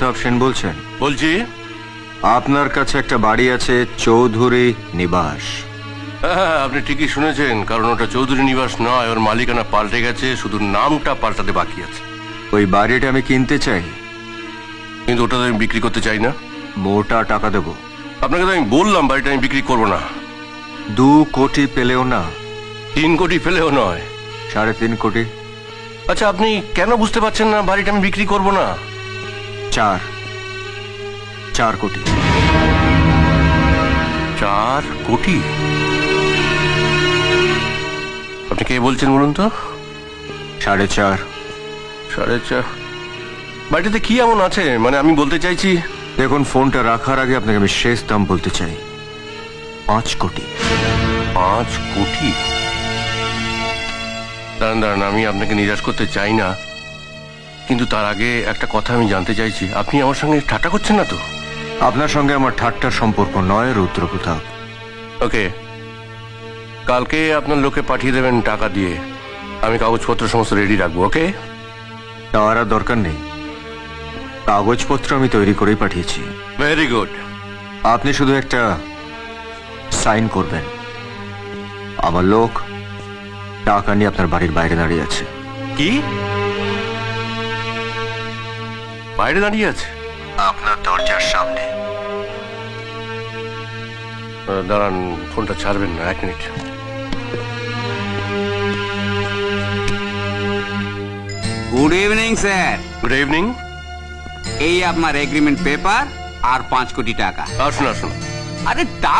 প্রতাপ সেন বলছেন? বলছি। আপনার কাছে একটা বাড়ি আছে, চৌধুরী নিবাস। হ্যাঁ, আপনি ঠিকই শুনেছেন, কারণ ওটা চৌধুরী নিবাস নয়, ওর মালিকানা পাল্টে গেছে, শুধু নামটা পাল্টাতে বাকি আছে। ওই বাড়িটা আমি কিনতে চাই, কিন্তু ওটা তো আমি বিক্রি করতে চাই না। মোটা টাকা দেব। আপনাকে তো আমি বললাম বাড়িটা আমি বিক্রি করবো না। 2 কোটি পেলেও না, 3 কোটি ফেলেও নয়। 3.5 কোটি। আচ্ছা, আপনি কেন বুঝতে পারছেন না বাড়িটা আমি বিক্রি করবো না? 4 কোটি। 4 কোটি? আপনি কে বলছেন বলুন তো? 4.5। 4.5? বাড়িটাতে কি এমন আছে, মানে আমি বলতে চাইছি। দেখুন, ফোনটা রাখার আগে আপনাকে আমি শেষ দাম বলতে চাই, 5 কোটি। 5 কোটি? দাঁড়ান দাঁড়ান, আমি আপনাকে নিরাশ করতে চাই না, কিন্তু তার আগে একটা কথা আমি জানতে চাইছি, আপনি আমার সঙ্গে ঠাট্টা করছেন না তো? আপনার সঙ্গে আমার ঠাট্টার সম্পর্ক নয়, রুদ্র প্রতাপ। ওকে, কালকে আপনার লোকে পাঠিয়ে দেবেন টাকা দিয়ে, আমি কাগজপত্র সমস্ত রেডি রাখবো। ওকে? তার আর দরকার নেই, কাগজপত্র আমি তৈরি করেই পাঠিয়েছি। Very good. আপনি শুধু একটা সাইন করবেন। আমার লোক টাকা নিয়ে আপনার বাড়ির বাইরে দাঁড়িয়ে আছে। কি? বাইরে দাঁড়িয়ে আছে? আপনার দরজার সামনে। দাঁড়ান, ফোনটা ছাড়বেন না, 1 minute. Good evening sir. Good evening. এই আপনার এগ্রিমেন্ট পেপার আর 5 কোটি টাকা। আসুন আসুন। আরে টাকা